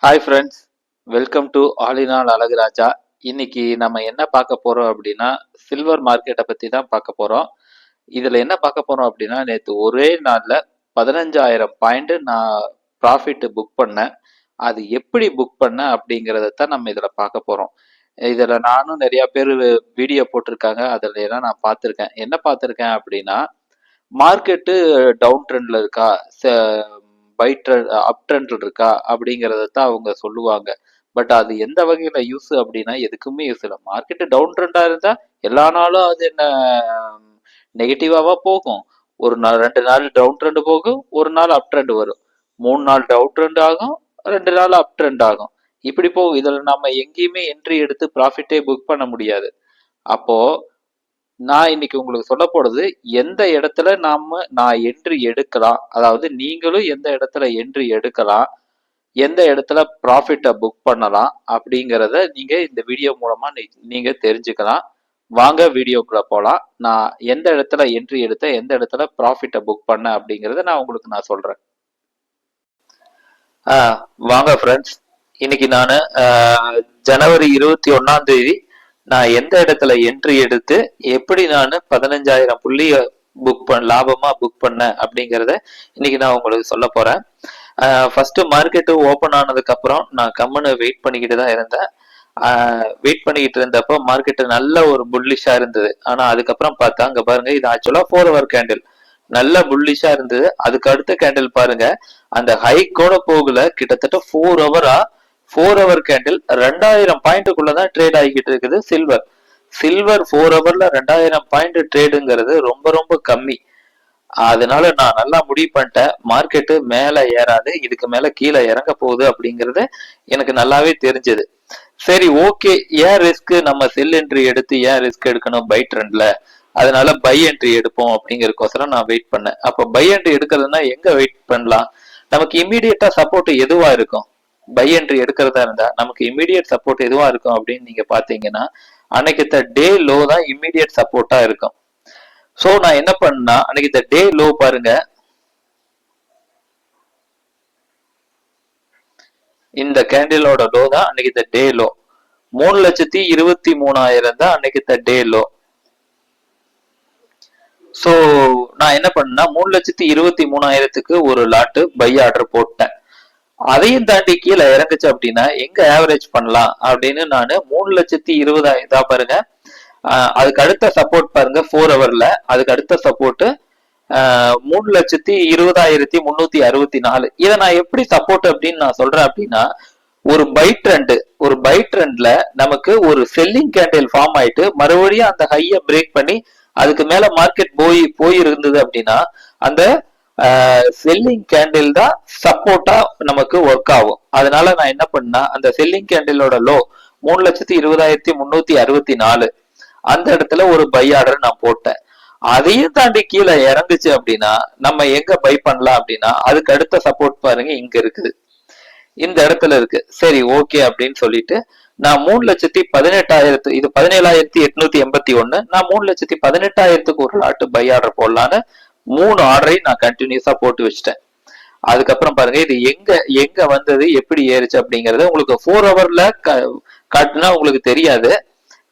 Hi friends, welcome to all in all Azhaguraja. இன்னைக்கு நம்ம என்ன பார்க்க போறோம் அப்படின்னா சில்வர் மார்க்கெட்டை பத்தி தான் பார்க்க போறோம். இதுல என்ன பார்க்க போறோம் அப்படின்னா நேற்று ஒரே நாள்ல 15,000 பாயிண்ட் நான் ப்ராஃபிட் புக் பண்ணேன். அது எப்படி புக் பண்ணேன் அப்படிங்கிறத தான் நம்ம இதுல பார்க்க போறோம். இதுல நானும் நிறைய பேர் வீடியோ போட்டிருக்காங்க, அதுல எல்லாம் நான் பார்த்துருக்கேன். என்ன பார்த்துருக்கேன் அப்படின்னா மார்க்கெட்டு டவுன் ட்ரெண்ட்ல இருக்கா, பை ட்ரெண்ட் அப் ட்ரெண்ட்ல இருக்கா அப்படிங்கிறத தான் அவங்க சொல்லுவாங்க. பட் அது எந்த வகையில யூஸ் அப்படின்னா எதுக்குமே யூஸ் இல்லை. மார்க்கெட்டு டவுன் ட்ரெண்டா இருந்தா எல்லா நாளும் அது என்ன நெகட்டிவாவா போகும். ஒரு நாள் 2 நாள் டவுன் ட்ரெண்ட் போகும், ஒரு நாள் அப் ட்ரெண்ட் வரும். 3 நாள் டவுன் ட்ரெண்ட் ஆகும், 2 நாள் அப் ட்ரெண்ட் ஆகும். இப்படி போகும். இதுல நம்ம எங்கேயுமே என்ட்ரி எடுத்து ப்ராஃபிட்டே புக் பண்ண முடியாது. அப்போ நான் இன்னைக்கு உங்களுக்கு சொல்ல போறது எந்த இடத்துல நான் என்ட்ரி எடுக்கலாம், அதாவது நீங்களும் எந்த இடத்துல என்ட்ரி எடுக்கலாம், எந்த இடத்துல ப்ராஃபிட்டை புக் பண்ணலாம் அப்படிங்கிறத நீங்க இந்த வீடியோ மூலமா நீங்க தெரிஞ்சுக்கலாம். வாங்க வீடியோக்குள்ள போலாம். நான் எந்த இடத்துல என்ட்ரி எடுத்தேன், எந்த இடத்துல ப்ராஃபிட்டை புக் பண்ணேன் அப்படிங்கிறத நான் சொல்றேன். வாங்க ஃப்ரெண்ட்ஸ், இன்னைக்கு நான் ஜனவரி 21 நான் எந்த இடத்துல என்ட்ரி எடுத்து எப்படி நான் 15,000 புள்ளிய லாபமா புக் பண்ணேன் அப்படிங்கிறத இன்னைக்கு நான் உங்களுக்கு சொல்ல போறேன். ஃபர்ஸ்ட் மார்க்கெட்டு ஓப்பன் ஆனதுக்கு அப்புறம் நான் கம்முன்னு வெயிட் பண்ணிக்கிட்டு தான் இருந்தேன். வெயிட் பண்ணிக்கிட்டு இருந்தப்போ மார்க்கெட்டு நல்ல ஒரு புல்லிஷா இருந்தது. ஆனா அதுக்கப்புறம் பார்த்தா அங்க பாருங்க, இது ஆக்சுவலா 4 ஹவர் கேண்டில் நல்ல புல்லிஷா இருந்தது. அதுக்கு அடுத்த கேண்டில் பாருங்க, அந்த ஹைக்கோட போகல, கிட்டத்தட்ட 4 ஹவரா 4 ஹவர் கேண்டில் 2000 பாயிண்ட்டுக்குள்ளதான் ட்ரேட் ஆகிக்கிட்டு இருக்குது சில்வர். 4 ஹவர்ல 2000 பாயிண்ட் ட்ரேடுங்கிறது ரொம்ப ரொம்ப கம்மி. அதனால நான் நல்லா முடிவு பண்ணிட்டேன், மார்க்கெட்டு மேல ஏறாது, இதுக்கு மேல கீழே இறங்க போகுது அப்படிங்கிறது எனக்கு நல்லாவே தெரிஞ்சது. சரி, ஓகே, ஏன் ரிஸ்க், நம்ம செல் என்ட்ரி எடுத்து ஏன் ரிஸ்க் எடுக்கணும் பை ட்ரெண்ட்ல, அதனால பை என்ட்ரி எடுப்போம் அப்படிங்கறதுக்கோசரம் நான் வெயிட் பண்ணேன். அப்ப பை என்ட்ரி எடுக்கிறதுனா எங்க வெயிட் பண்ணலாம், நமக்கு இமீடியட்டா சப்போர்ட் எதுவா இருக்கும், பை என்ட்ரி எடுக்கிறதா இருந்தா நமக்கு இமீடியட் சப்போர்ட் எதுவா இருக்கும் அப்படின்னு நீங்க பாத்தீங்கன்னா அன்னைக்கு டே லோ தான் இமீடியட் சப்போர்ட்டா இருக்கும். சோ நான் என்ன பண்ணா, அன்னைக்கு டே லோ பாருங்க, இந்த கேண்டிலோட லோ தான் அன்னைக்கு டே லோ. 3,23,000 தான் அன்னைக்கு டே லோ. சோ நான் என்ன பண்ணா 3,23,000க்கு ஒரு லாட்டு பை ஆர்டர் போட்டேன். அதையும் தாண்டி கீழே இறங்குச்சு அப்படின்னா எங்க ஆவரேஜ் பண்ணலாம் அப்படின்னு நான் 3,20,000 தான் பாருங்க. அதுக்கு அடுத்த சப்போர்ட் பாருங்க 4 ஹவர்ல, அதுக்கு அடுத்த சப்போர்ட் 3,20,364. இதை நான் எப்படி சப்போர்ட் அப்படின்னு நான் சொல்றேன் அப்படின்னா, ஒரு பை ட்ரெண்ட்ல நமக்கு ஒரு செல்லிங் கேண்டில் ஃபார்ம் ஆயிட்டு மறுபடியும் அந்த ஹையை பிரேக் பண்ணி அதுக்கு மேல மார்க்கெட் போய் இருந்தது அப்படின்னா அந்த செல்லிங் கேண்டில் தான் சப்போர்ட்டா நமக்கு ஒர்க் ஆகும். அதனால நான் என்ன பண்ணா, அந்த செல்லிங் கேண்டிலோட லோ 3,20,364 அந்த இடத்துல ஒரு பை ஆர்டர் நான் போட்டேன். அதையும் தாண்டி கீழே இறங்குச்சு அப்படின்னா நம்ம எங்க பை பண்ணலாம் அப்படின்னா, அதுக்கு அடுத்த சப்போர்ட் பாருங்க இங்க இருக்குது, இந்த இடத்துல இருக்கு. சரி, ஓகே அப்படின்னு சொல்லிட்டு நான் 3,18,000, இது 17,881, நான் 3,18,000க்கு ஒரு லாட்டு பை ஆர்டர் போடலான்னு 3 ஆர்டரையும் நான் கண்டினியூஸா போட்டு வச்சுட்டேன். அதுக்கப்புறம் பாருங்க இது எங்க வந்தது, எப்படி ஏறிச்சு அப்படிங்கறது உங்களுக்கு 4 ஹவர்ல காட்டுனா உங்களுக்கு தெரியாது.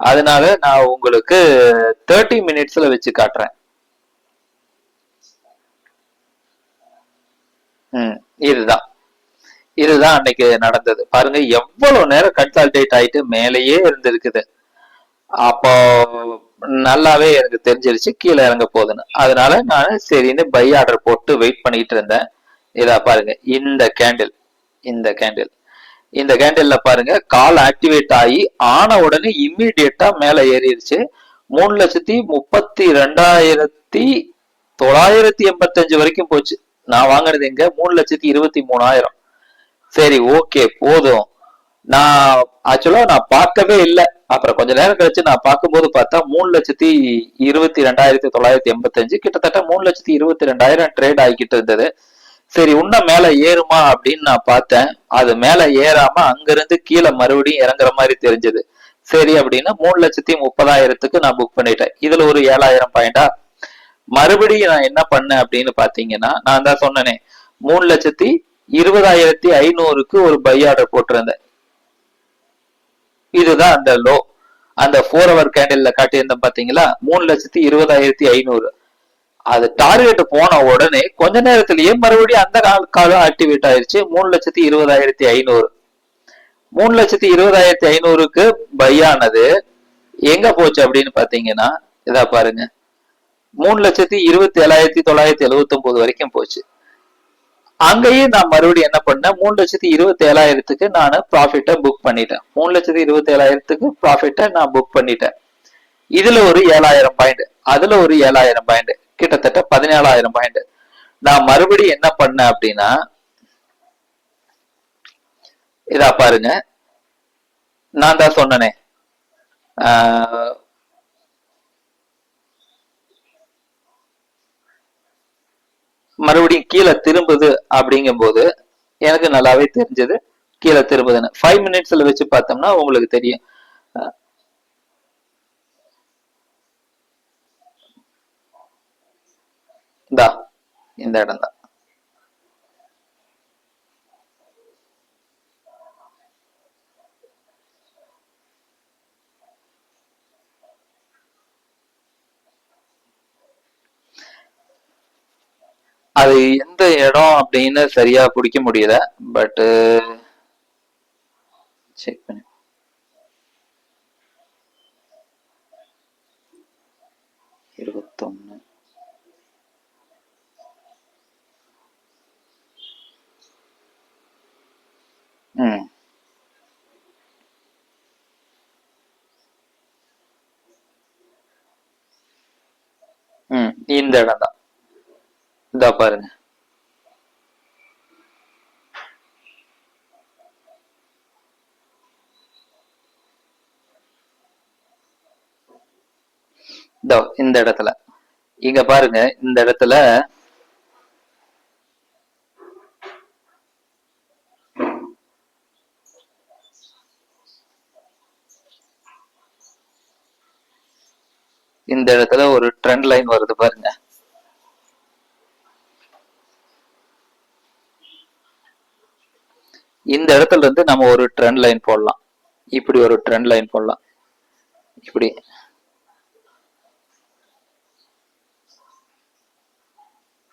அதனால நான் உங்களுக்கு 30 மினிட்ஸ்ல வச்சு காட்டுறேன். இதுதான் அன்னைக்கு நடந்தது. பாருங்க எவ்வளவு நேரம் கன்சால்டேட் ஆயிட்டு மேலேயே இருந்திருக்குது. அப்போ நல்லாவே எனக்கு தெரிஞ்சிருச்சு கீழே இறங்க போகுதுன்னு. அதனால நான் சரின்னு பை ஆர்டர் போட்டு வெயிட் பண்ணிட்டு இருந்தேன். இதா பாருங்க, இந்த கேண்டில்ல பாருங்க கால் ஆக்டிவேட் ஆகி ஆன உடனே இம்மிடியட்டா மேல ஏறிடுச்சு. 3,32,985 வரைக்கும் போச்சு. நான் வாங்கினது எங்க 3,23,000. சரி, ஓகே, போதும். நான் பார்க்கவே இல்லை. அப்புறம் கொஞ்ச நேரம் கழிச்சு நான் பார்க்கும்போது பார்த்தா 3,22,985, கிட்டத்தட்ட 3,22,000 ட்ரேட் ஆகிக்கிட்டு இருந்தது. சரி, இன்னும் மேல ஏறுமா அப்படின்னு நான் பார்த்தேன். அது மேல ஏறாம அங்கிருந்து கீழே மறுபடியும் இறங்குற மாதிரி தெரிஞ்சது. சரி அப்படின்னு 3,30,000க்கு நான் புக் பண்ணிட்டேன். இதுல ஒரு 7,000 பாயிண்டா. மறுபடியும் நான் என்ன பண்ணேன் அப்படின்னு பாத்தீங்கன்னா, நான் தான் சொன்னேனே 20,500க்கு ஒரு பை ஆர்டர் போட்டிருந்தேன். இதுதான் அந்த லோ. அந்த 4 ஹவர் கேண்டில்ல காட்டியிருந்தேன் பாத்தீங்களா, 3,20,500. அது டார்கெட் போன உடனே கொஞ்ச நேரத்திலேயே மறுபடியும் அந்த காலம் ஆக்டிவேட் ஆயிருச்சு. 3,20,500. 3,20,500க்கு பை ஆனது எங்க போச்சு அப்படின்னு பாத்தீங்கன்னா, இதா பாருங்க, 3,27,979 வரைக்கும் போச்சு. அங்கேயும் நான் மறுபடியும் என்ன பண்ணேன், 3,27,000க்கு நான் ப்ராஃபிட்ட புக் பண்ணிட்டேன். 3,27,000க்கு ப்ராஃபிட்ட நான் புக் பண்ணிட்டேன். இதுல ஒரு 7,000 பாயிண்ட், அதுல ஒரு 7,000 பாயிண்ட், கிட்டத்தட்ட 17,000 பாயிண்ட். நான் மறுபடியும் என்ன பண்ணேன் அப்படின்னா, இதா பாருங்க, நான் தான் சொன்னனே, மறுபடியும் கீழே திரும்புது அப்படிங்கும் போது எனக்கு நல்லாவே தெரிஞ்சது கீழே திரும்புதுன்னு. 5 மினிட்ஸ்ல வச்சு பார்த்தோம்னா உங்களுக்கு தெரியும். இந்த இடம் தான். அது எந்த இடம் அப்படின்னு சரியா பிடிக்க முடியல. பட் செக் பண்ணி 21. இந்த இடம் தான். இதா பாருங்க, இந்த இடத்துல இங்க பாருங்க, இந்த இடத்துல இந்த இடத்துல ஒரு ட்ரெண்ட் லைன் வருது பாருங்க. இந்த இடத்துல இருந்து நம்ம ஒரு ட்ரெண்ட் லைன் போடலாம். இப்படி ஒரு ட்ரெண்ட் லைன் போடலாம். இப்படி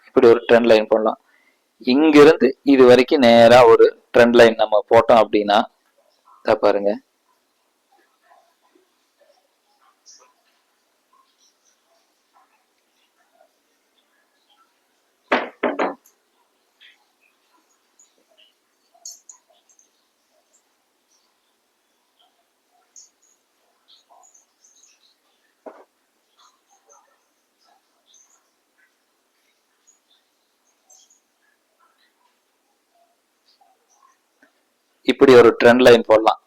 இப்படி ஒரு ட்ரெண்ட் லைன் போடலாம். இங்கிருந்து இது வரைக்கும் நேரா ஒரு ட்ரெண்ட் லைன் நம்ம போட்டோம் அப்படின்னா பாருங்க, இப்படி ஒரு ட்ரெண்ட் லைன் போடலாம்.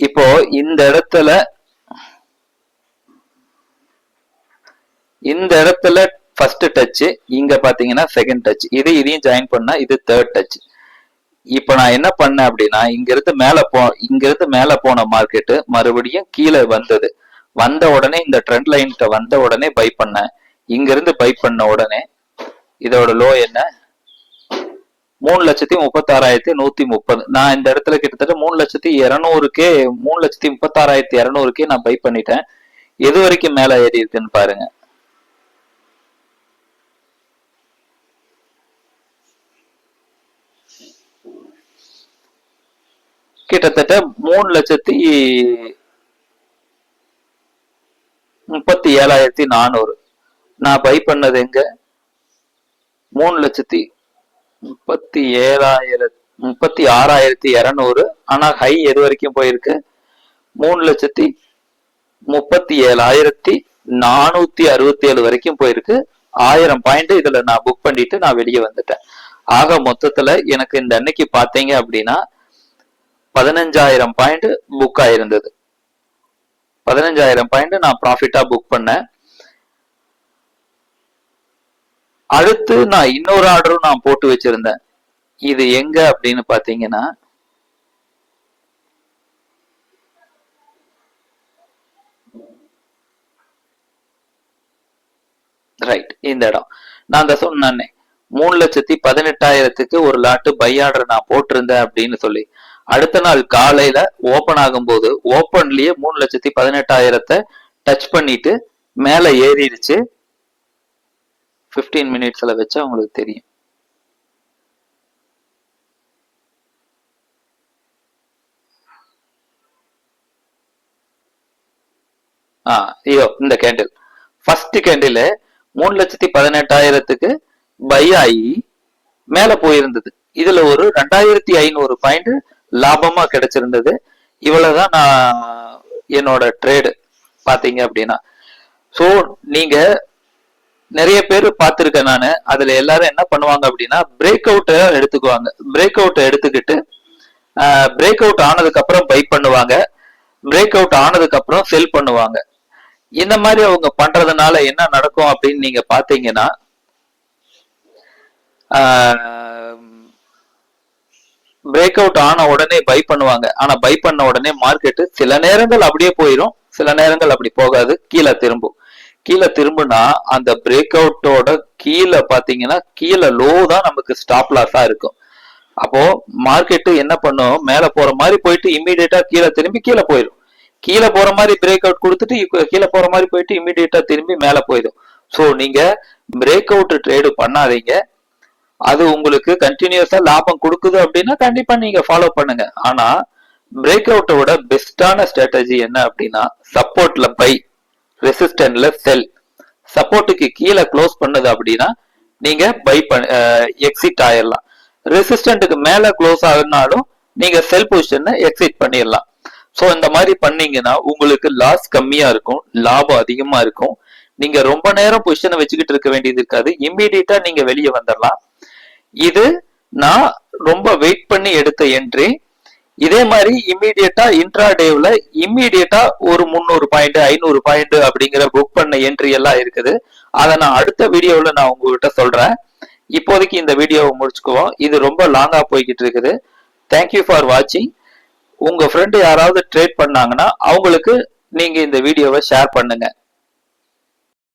இப்போ இந்த இடத்துல ஃபர்ஸ்ட் டச், இங்க பாத்தீங்கன்னா செகண்ட் டச், இதையும் ஜாயின் பண்ணா இது தேர்ட் டச். இப்ப நான் என்ன பண்ணேன் அப்படின்னா, இங்கிருந்து மேல போன மார்க்கெட் மறுபடியும் கீழே வந்தது. வந்த உடனே இந்த ட்ரெண்ட் லைன் வந்த உடனே பை பண்ணேன். இங்கிருந்து பை பண்ண உடனே இதோட லோ என்ன, 3,36,130. நான் இந்த இடத்துல கிட்டத்தட்ட 3,200,000 3,36,200 நான் பை பண்ணிட்டேன். எது வரைக்கும் மேல ஏறி இருக்குன்னு பாருங்க. கிட்டத்தட்ட 3,37,400 நான் பை பண்ணது எங்க, 3,36,200. ஆனா ஹை எது வரைக்கும் போயிருக்கு, 3,37,467 வரைக்கும் போயிருக்கு. 1000 பாயிண்ட் இதுல நான் புக் பண்ணிட்டு நான் வெளியே வந்துட்டேன். ஆக மொத்தத்துல எனக்கு இந்த அன்னைக்கு பாத்தீங்க அப்படின்னா 15,000 பாயிண்ட் புக் ஆயிருந்தது. 15,000 பாயிண்ட் நான் ப்ராஃபிட்டா புக் பண்ணேன். அடுத்து நான் இன்னொரு ஆர்டரும் நான் போட்டு வச்சிருந்தேன். இது எங்க அப்படின்னு பாத்தீங்கன்னா, ரைட், இந்த இடம் நான் சொன்னேன் 3,18,000க்கு ஒரு லாட்டு பை ஆர்டர் நான் போட்டிருந்தேன் அப்படின்னு சொல்லி அடுத்த நாள் காலையில ஓபன் ஆகும்போது ஓபன்லயே 3,18,000 டச் பண்ணிட்டு மேல ஏறிடுச்சு. 15 மினிட்ஸ்ல வச்சா உங்களுக்கு தெரியும். ஐயோ இந்த கேண்டில் ஃபர்ஸ்ட் கேண்டில் 3,18,000க்கு பை ஆகி மேல போயிருந்தது. இதுல ஒரு 2,500 பாயிண்ட் லாபமா கிடைச்சிருந்தது. இவ்வளவுதான் நான் என்னோட ட்ரேடு பாத்தீங்க அப்படின்னா. சோ நீங்க நிறைய பேர் பார்த்திருக்கேன் நானு. அதுல எல்லாரும் என்ன பண்ணுவாங்க அப்படின்னா பிரேக் அவுட் எடுத்துக்குவாங்க. பிரேக் அவுட் எடுத்துக்கிட்டு பிரேக் அவுட் ஆனதுக்கு அப்புறம் பை பண்ணுவாங்க. பிரேக் அவுட் ஆனதுக்கு அப்புறம் செல் பண்ணுவாங்க. இந்த மாதிரி அவங்க பண்றதுனால என்ன நடக்கும் அப்படின்னு நீங்க பாத்தீங்கன்னா பிரேக் அவுட் ஆன உடனே பை பண்ணுவாங்க. ஆனா பை பண்ண உடனே மார்க்கெட் சில நேரங்கள் அப்படியே போயிடும், சில நேரங்கள் அப்படி போகாது, கீழே திரும்பும். கீழே திரும்பினா அந்த பிரேக் அவுட்டோட கீழே பாத்தீங்கன்னா கீழே லோ தான் நமக்கு ஸ்டாப் லாஸா இருக்கும். அப்போ மார்க்கெட் என்ன பண்ணும், மேல போற மாதிரி போயிட்டு இம்மீடியட்டா கீழே திரும்பி கீழே போயிடும். கீழே போற மாதிரி பிரேக் அவுட் கொடுத்துட்டு கீழே போற மாதிரி போயிட்டு இம்மீடியட்டா திரும்பி மேல போயிடும். ஸோ நீங்க பிரேக் அவுட் ட்ரேடு பண்ணாதீங்க. அது உங்களுக்கு கண்டினியூஸா லாபம் கொடுக்குது அப்படின்னா கண்டிப்பா நீங்க ஃபாலோ பண்ணுங்க. ஆனா பிரேக் அவுட்டோட பெஸ்டான ஸ்ட்ராட்டஜி என்ன அப்படின்னா சப்போர்ட்ல பை, ரெசிஸ்டன்ட்ல செல். சப்போர்ட்டுக்கு கீழே க்ளோஸ் பண்ணுது அப்படின்னா நீங்க பை எக்ஸிட் ஆயிடலாம். ரெசிஸ்டன்ட்டுக்கு மேல க்ளோஸ் ஆகுனாலும் நீங்க செல் பொசிஷன் எக்ஸிட் பண்ணிடலாம். ஸோ இந்த மாதிரி பண்ணீங்கன்னா உங்களுக்கு லாஸ் கம்மியா இருக்கும், லாபம் அதிகமா இருக்கும். நீங்க ரொம்ப நேரம் பொசிஷனை வச்சுக்கிட்டு இருக்க வேண்டியது இருக்காது, இம்மீடியட்டா நீங்க வெளியே வந்துடலாம். இது நான் ரொம்ப வெயிட் பண்ணி எடுத்த என்ட்ரி. இதே மாதிரி இம்மீடியட்டா இன்ட்ராடேவ்ல இம்மீடியட்டா ஒரு 300 பாயிண்ட் 500 பாயிண்ட் அப்படிங்கிற புக் பண்ண என்ட்ரி எல்லாம் இருக்குது. அதை நான் அடுத்த வீடியோவில் நான் உங்ககிட்ட சொல்றேன். இப்போதைக்கு இந்த வீடியோவை முடிச்சுக்குவோம். இது ரொம்ப லாங்கா போய்கிட்டு இருக்குது. தேங்க்யூ ஃபார் வாட்சிங். உங்க ஃப்ரெண்டு யாராவது ட்ரேட் பண்ணாங்கன்னா அவங்களுக்கு நீங்க இந்த வீடியோவை ஷேர் பண்ணுங்க.